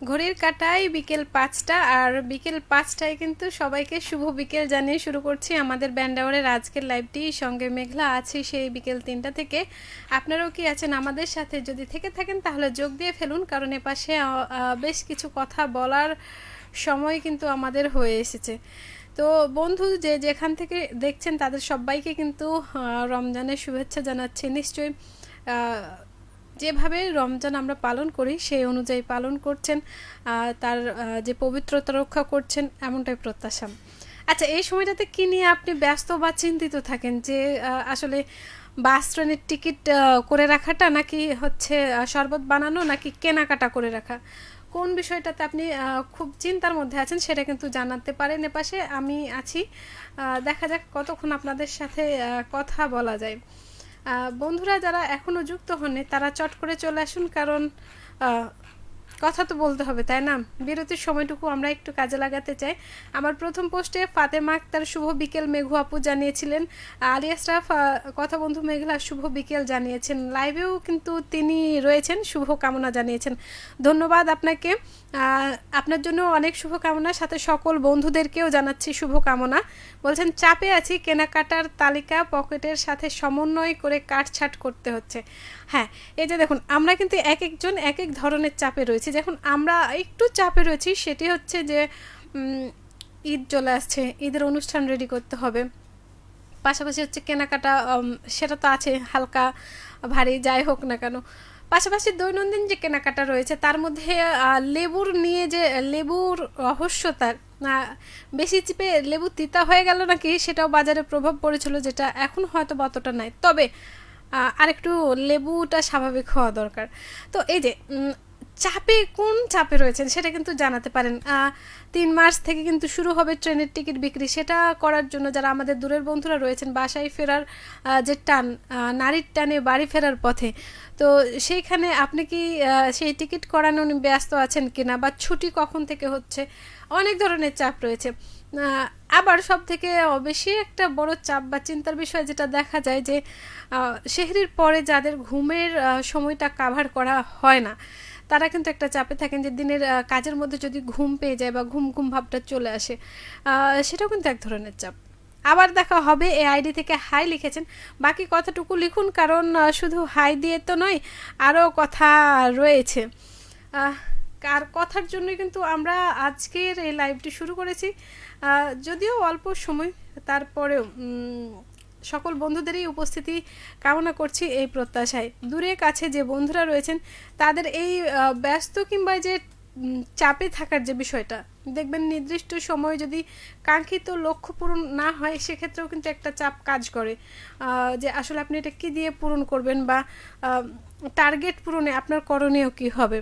ঘড়ির কাঁটায় বিকেল ৫টা, আর বিকেল ৫টায় কিন্তু সবাইকে শুভ বিকেল জানিয়ে শুরু করছি আমাদের ব্যান্ড আওয়ারের আজকের লাইভটি। সঙ্গে মেঘলা আছে সেই বিকেল ৩টা থেকে। আপনারাও কি আছেন আমাদের সাথে? যদি থেকে থাকেন তাহলে যোগ দিয়ে ফেলুন, কারণ এপাশে বেশ কিছু কথা বলার সময় কিন্তু আমাদের হয়ে এসেছে। তো বন্ধু যে যেখান থেকে দেখছেন তাদের সবাইকে কিন্তু রমজানের শুভেচ্ছা জানাচ্ছি। নিশ্চয়ই যেভাবে রমজান আমরা পালন করি সেই অনুযায়ী পালন করছেন, তার যে পবিত্রতা রক্ষা করছেন এমনটাই প্রত্যাশা। আচ্ছা, এই সময়টাতে কী নিয়ে আপনি ব্যস্ত বা চিন্তিত থাকেন? যে আসলে বাস ট্রেনের টিকিট করে রাখাটা, নাকি হচ্ছে শরবত বানানো, নাকি কেনাকাটা করে রাখা? কোন বিষয়টাতে আপনি খুব চিন্তার মধ্যে আছেন সেটা কিন্তু জানাতে পারেন। এপাশে আমি আছি, দেখা যাক কতক্ষণ আপনাদের সাথে কথা বলা যায়। বন্ধুরা যারা এখনও যুক্ত হননি তারা চট করে চলে আসুন, কারণ কথা তো বলতে হবে, তাই না? বিরতির সময়টুকু আমরা একটু কাজে লাগাতে চাই। আমার প্রথম পোস্টে ফাতেমা আক্তার শুভ বিকেল, মেঘু আপু জানিয়েছিলেন, আলী আশরাফ কথা বন্ধু মেঘলা শুভ বিকেল জানিয়েছেন, লাইভেও কিন্তু তিনি রয়েছেন, শুভ কামনা জানিয়েছেন। ধন্যবাদ আপনাকে, আপনার জন্য অনেক শুভকামনা, সাথে সকল বন্ধুদেরকেও জানাচ্ছি শুভকামনা। বলছেন চাপে আছি, কেনাকাটার তালিকা পকেটের সাথে সমন্বয় করে কাটছাট করতে হচ্ছে। হ্যাঁ, এই যে দেখুন, আমরা কিন্তু এক একজন এক এক ধরনের চাপে রয়েছি। যখন আমরা একটু চাপে রয়েছি সেটি হচ্ছে যে ঈদ চলে আসছে, ঈদের অনুষ্ঠান রেডি করতে হবে, পাশাপাশি হচ্ছে কেনাকাটা, সেটা তো আছে হালকা ভারী যাই হোক না কেন। পাশাপাশি দৈনন্দিন যে কেনাকাটা রয়েছে তার মধ্যে লেবুর নিয়ে যে লেবুর রহস্যতার, বেশি চিপে লেবু তিতা হয়ে গেল নাকি সেটাও বাজারে প্রভাব পড়েছিল, যেটা এখন হয়তো অতটা নাই, তবে আরেকটু লেবুটা স্বাভাবিক হওয়া দরকার। তো এই যে চাপে, কোন চাপে রয়েছেন সেটা কিন্তু জানাতে পারেন। ৩ মার্চ থেকে কিন্তু শুরু হবে ট্রেনের টিকিট বিক্রি, সেটা করার জন্য যারা আমাদের দূরের বন্ধুরা রয়েছেন, বাসায় ফেরার যে টান, নারীর টানে বাড়ি ফেরার পথে, তো সেইখানে আপনি কি সেই টিকিট করানো ব্যস্ত আছেন কিনা, বা ছুটি কখন থেকে হচ্ছে, অনেক ধরনের চাপ রয়েছে। আবার সব থেকে বেশি একটা বড় চাপ বা চিন্তার বিষয় যেটা দেখা যায় যে সেহরির পরে যাদের ঘুমের সময়টা কাভার করা হয় না, তারা কিন্তু একটা চাপে থাকেন যে দিনের কাজের মধ্যে যদি ঘুম পেয়ে যায় বা ঘুম ঘুম ভাবটা চলে আসে, সেটাও কিন্তু এক ধরনের চাপ। আবার দেখা হবে এই আইডি থেকে হাই লিখেছেন, বাকি কথাটুকু লিখুন, কারণ শুধু হাই দিয়ে তো নয়, আরও কথা রয়েছে। আর কথার জন্যই কিন্তু আমরা আজকের এই লাইভটি শুরু করেছি, যদিও অল্প সময়, তারপরেও সকল বন্ধুদেরই উপস্থিতি কামনা করছি এই প্রত্যাশায়। দূরে কাছে যে বন্ধুরা রয়েছেন তাদের এই ব্যস্ত কিংবা যে চাপে থাকার যে বিষয়টা, দেখবেন নির্দিষ্ট সময় যদি কাঙ্ক্ষিত লক্ষ্য পূরণ না হয় সেক্ষেত্রেও কিন্তু একটা চাপ কাজ করে, যে আসলে আপনি এটা কী দিয়ে পূরণ করবেন, বা টার্গেট পূরণে আপনার করণীয় কী হবে,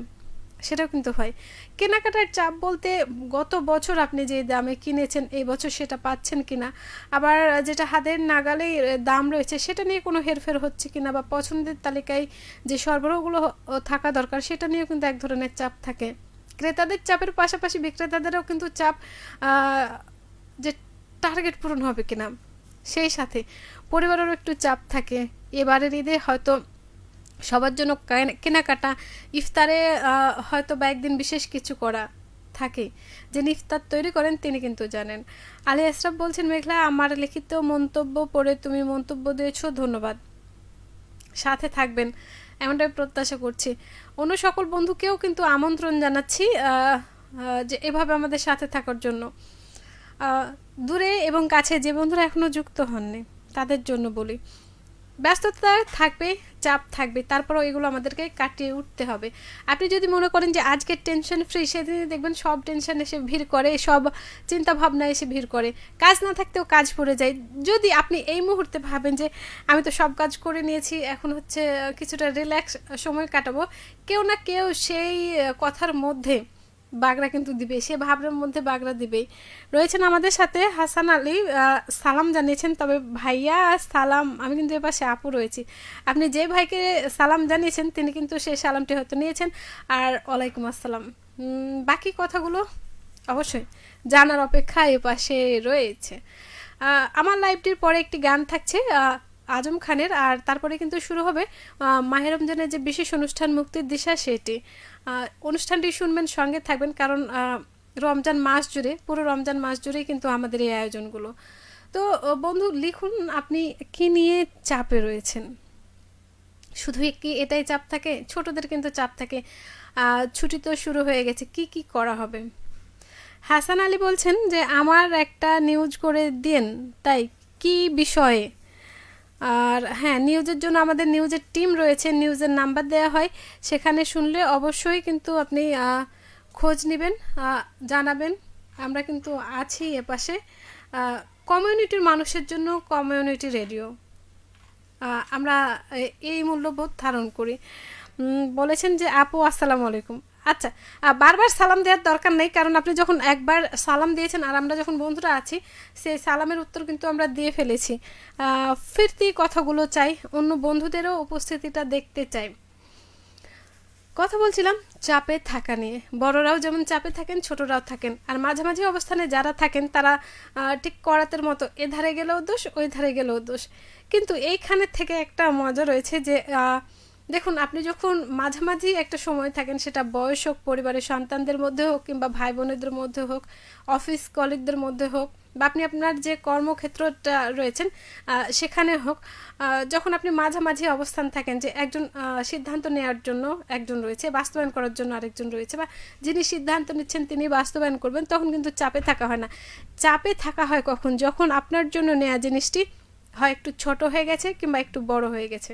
সেটাও কিন্তু হয়। কেনাকাটার চাপ বলতে গত বছর আপনি যে দামে কিনেছেন এই বছর সেটা পাচ্ছেন কিনা, আবার যেটা হাতের নাগালেই দাম রয়েছে সেটা নিয়ে কোনো হেরফের হচ্ছে কিনা, বা পছন্দের তালিকায় যে সরবরাহগুলো থাকা দরকার সেটা নিয়েও কিন্তু এক ধরনের চাপ থাকে। ক্রেতাদের চাপের পাশাপাশি বিক্রেতাদেরও কিন্তু চাপ, যে টার্গেট পূরণ হবে কিনা, সেই সাথে পরিবারেরও একটু চাপ থাকে। এবারের ঈদে হয়তো সবার জন্য কেনাকাটা, ইফতারে হয়তো বা একদিন বিশেষ কিছু করা থাকে, যিনি ইফতার তৈরি করেন তিনি কিন্তু জানেন। আলী আশরাফ বলছেন মেঘলা, আমার লিখিত মন্তব্য পড়ে তুমি মন্তব্য দিয়েছো, ধন্যবাদ, সাথে থাকবেন এমনটাই প্রত্যাশা করছি। অন্য সকল বন্ধুকেও কিন্তু আমন্ত্রণ জানাচ্ছি যে এভাবে আমাদের সাথে থাকার জন্য। দূরে এবং কাছে যে বন্ধুরা এখনও যুক্ত হননি তাদের জন্য বলি, ব্যস্ততা থাকবে, চাপ থাকবে, তারপরেও এগুলো আমাদেরকে কাটিয়ে উঠতে হবে। আপনি যদি মনে করেন যে আজকের টেনশন ফ্রি, সেদিন দেখবেন সব টেনশন এসে ভিড় করে, সব চিন্তা ভাবনা এসে ভিড় করে, কাজ না থাকতেও কাজ পড়ে যায়। যদি আপনি এই মুহূর্তে ভাবেন যে আমি তো সব কাজ করে নিয়েছি, এখন হচ্ছে কিছুটা রিল্যাক্স সময় কাটাবো, কেউ না কেউ সেই কথার মধ্যে বাগড়া কিন্তু দিবে, সে ভাবনার মধ্যে বাগড়া দিবেই। রয়েছেন আমাদের সাথে হাসান আলী, সালাম জানিয়েছেন, তবে ভাইয়া সালাম, আমি কিন্তু এ পাশে আপু রয়েছি, আপনি যে ভাইকে সালাম জানিয়েছেন তিনি কিন্তু সেই সালামটি হয়তো নিয়েছেন, আর ওয়ালাইকুম আসসালাম। বাকি কথাগুলো অবশ্যই জানার অপেক্ষা এ পাশে রয়েছে। আমার লাইভটির পরে একটি গান থাকছে আজম খানের, আর তারপরে কিন্তু শুরু হবে মাহে রমজানের যে বিশেষ অনুষ্ঠান মুক্তির দিশা সেটি। অনুষ্ঠানটি শুনবেন, সঙ্গে থাকবেন, কারণ রমজান মাস জুড়ে, পুরো রমজান মাস জুড়েই কিন্তু আমাদের এই আয়োজনগুলো। তো বন্ধু লিখুন, আপনি কি নিয়ে চাপে রয়েছেন? শুধু কি এটাই চাপ থাকে? ছোটদের কিন্তু চাপ থাকে, ছুটি তো শুরু হয়ে গেছে, কি কি করা হবে। হাসান আলী বলছেন যে আমার একটা নিউজ করে দিন, তাই কি বিষয়ে? আর হ্যাঁ, নিউজের জন্য আমাদের নিউজের টিম রয়েছে, নিউজের নাম্বার দেওয়া হয়, সেখানে শুনলে অবশ্যই কিন্তু আপনি খোঁজ নেবেন, জানাবেন। আমরা কিন্তু আছি এপাশে, কমিউনিটির মানুষের জন্য কমিউনিটি রেডিও, আমরা এই মূল্যবোধ ধারণ করি। বলেছেন যে আপু আসসালামু আলাইকুম। আচ্ছা, বারবার সালাম দেওয়ার দরকার নেই, কারণ আপনি যখন একবার সালাম দিয়েছেন আর আমরা যখন বন্ধুরা আছি, সেই সালামের উত্তর কিন্তু আমরা দিয়ে ফেলেছি। ফিরতি কথাগুলো চাই, অন্য বন্ধুদেরও উপস্থিতিটা দেখতে চাই। কথা বলছিলাম চাপে থাকা নিয়ে। বড়রাও যেমন চাপে থাকেন, ছোটরাও থাকেন, আর মাঝামাঝি অবস্থানে যারা থাকেন তারা ঠিক করাতের মতো এধারে গেলেও দোষ, ওই ধারে গেলেও দোষ। কিন্তু এইখানে থেকে একটা মজা রয়েছে যে দেখুন, আপনি যখন মাঝামাঝি একটা সময় থাকেন, সেটা বয়স হোক, পরিবারের সন্তানদের মধ্যে হোক, কিংবা ভাই বোনেদের মধ্যে হোক, অফিস কলিগদের মধ্যে হোক, বা আপনি আপনার যে কর্মক্ষেত্রটা রয়েছেন সেখানে হোক, যখন আপনি মাঝামাঝি অবস্থান থাকেন, যে একজন সিদ্ধান্ত নেওয়ার জন্য একজন রয়েছে, বাস্তবায়ন করার জন্য আরেকজন রয়েছে, বা যিনি সিদ্ধান্ত নিচ্ছেন তিনি বাস্তবায়ন করবেন, তখন কিন্তু চাপে থাকা হয় না। চাপে থাকা হয় কখন? যখন আপনার জন্য নেওয়া জিনিসটি হয় একটু ছোট হয়ে গেছে কিংবা একটু বড় হয়ে গেছে।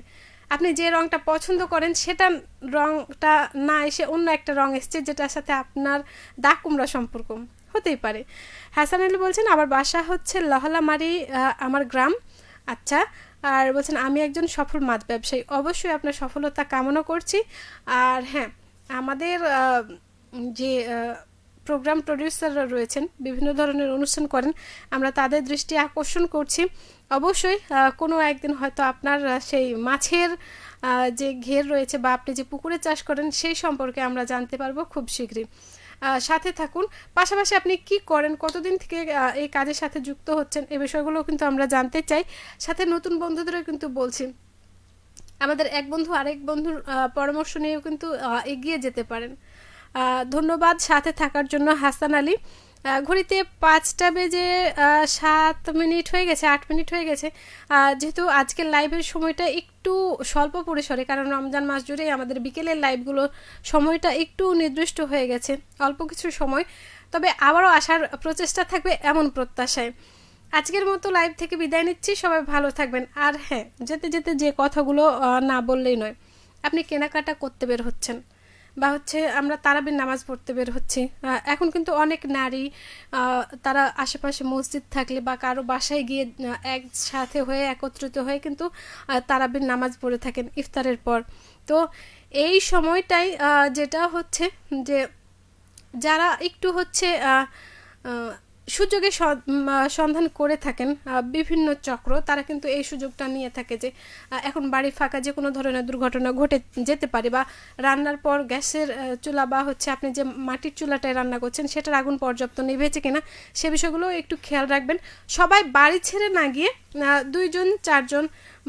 আপনি যে রঙটা পছন্দ করেন সেটা রঙটা না এসে অন্য একটা রঙ এসছে, যেটার সাথে আপনার দা কুমড়া সম্পর্ক হতেই পারে। হাসান আলী বলছেন আমার বাসা হচ্ছে লহলামারি, আমার গ্রাম। আচ্ছা, আর বলছেন আমি একজন সফল মাছ ব্যবসায়ী। অবশ্যই আপনার সফলতা কামনা করছি। আর হ্যাঁ, আমাদের যে প্রোগ্রাম প্রডিউসাররা রয়েছেন, বিভিন্ন ধরনের অনুষ্ঠান করেন, আমরা তাদের দৃষ্টি আকর্ষণ করছি। অবশ্যই কোনো একদিন হয়তো আপনার সেই মাছের যে ঘের রয়েছে, বা আপনি যে পুকুরে চাষ করেন, সেই সম্পর্কে আমরা জানতে পারবো খুব শীঘ্রই। সাথে থাকুন। পাশাপাশি আপনি কি করেন, কতদিন থেকে এই কাজের সাথে যুক্ত হচ্ছেন, এই বিষয়গুলো কিন্তু আমরা জানতে চাই। সাথে নতুন বন্ধুদেরও কিন্তু বলছি, আমাদের এক বন্ধু আরেক বন্ধুর পরামর্শ নিয়েও কিন্তু এগিয়ে যেতে পারেন। ধন্যবাদ সাথে থাকার জন্য হাসান আলী। ঘড়িতে 5টা বেজে 7 মিনিট হয়ে গেছে, 8 মিনিট হয়ে গেছে। যেহেতু আজকের লাইভের সময়টা একটু স্বল্প পরিসরে, কারণ রমজান মাস জুড়েই আমাদের বিকেলের লাইভগুলোর সময়টা একটু নির্দিষ্ট হয়ে গেছে, অল্প কিছু সময়, তবে আবারও আসার প্রচেষ্টা থাকবে এমন প্রত্যাশায়। আজকের মতো লাইভ থেকে বিদায় নিচ্ছি, সবাই ভালো থাকবেন। আর হ্যাঁ, যেতে যেতে যে কথাগুলো না বললেই নয়, আপনি কেনাকাটা করতে বের হচ্ছেন, বা হচ্ছে আমরা তারাবির নামাজ পড়তে বের হচ্ছি, এখন কিন্তু অনেক নারী তারা আশেপাশে মসজিদ থাকলে বা কারো বাসায় গিয়ে একসাথে হয়ে একত্রিত হয়ে কিন্তু তারাবির নামাজ পড়ে থাকেন ইফতারের পর। তো এই সময়টাই যেটা হচ্ছে যে যারা একটু হচ্ছে সুযোগের সন্ধান করে থাকেন, বিভিন্ন চক্র, তারা কিন্তু এই সুযোগটা নিয়ে থাকে যে এখন বাড়ি ফাঁকা, যে কোনো ধরনের দুর্ঘটনা ঘটে যেতে পারে, বা রান্নার পর গ্যাসের চুলা বা হচ্ছে আপনি যে মাটির চুলাটায় রান্না করছেন সেটার আগুন পর্যাপ্ত নিভেছে কিনা, সে বিষয়গুলো একটু খেয়াল রাখবেন। সবাই বাড়ি ছেড়ে না গিয়ে 2জন 4জন,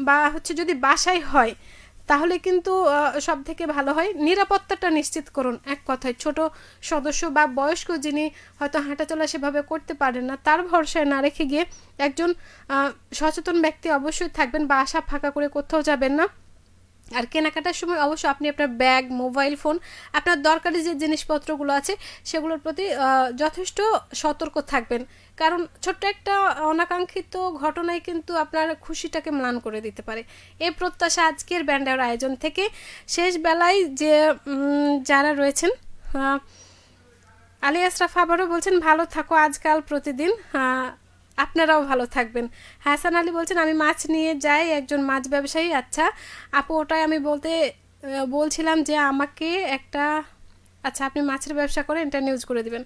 বা হচ্ছে যদি বাসায় হয় তাহলে কিন্তু সব থেকে ভালো হয়, নিরাপত্তাটা নিশ্চিত করুন। এক কথায় ছোট সদস্য বা বয়স্ক যিনি হয়তো হাঁটাচলা সেভাবে করতে পারেন না, তার ভরসায় না রেখে গিয়ে একজন সচেতন ব্যক্তি অবশ্যই থাকবেন, বা আশা ফাঁকা করে কোথাও যাবেন না। আর কেনাকাটার সময় অবশ্যই আপনি আপনার ব্যাগ, মোবাইল ফোন, আপনার দরকারি যে জিনিসপত্রগুলো আছে সেগুলোর প্রতি যথেষ্ট সতর্ক থাকবেন, কারণ ছোট্ট একটা অনাকাঙ্ক্ষিত ঘটনায় কিন্তু আপনার খুশিটাকে ম্লান করে দিতে পারে। এই প্রত্যাশা আজকের ব্যান্ডের আয়োজন থেকে। শেষ বেলায় যে যারা রয়েছেন, আলী আশরাফ আবারও বলছেন ভালো থাকো আজকাল প্রতিদিন, আপনারাও ভালো থাকবেন। হাসান আলী বলছেন আমি মাছ নিয়ে যাই, একজন মাছ ব্যবসায়ী। আচ্ছা আপু, ওটাই আমি বলছিলাম যে আমাকে একটা, আচ্ছা আপনি মাছের ব্যবসা করেন, এটা নিউজ করে দিবেন।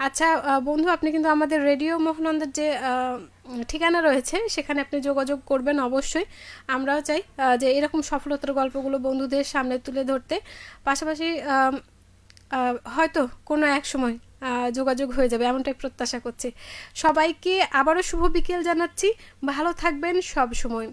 আচ্ছা বন্ধু, আপনি কিন্তু আমাদের রেডিও মহানন্দার যে ঠিকানা রয়েছে সেখানে আপনি যোগাযোগ করবেন অবশ্যই। আমরাও চাই যে এরকম সফলতার গল্পগুলো বন্ধুদের সামনে তুলে ধরতে। পাশাপাশি হয়তো কোনো এক সময় যোগাযোগ হয়ে যাবে, এমনটাই প্রত্যাশা করছি। সবাইকে আবারও শুভ বিকেল জানাচ্ছি, ভালো থাকবেন সব সময়।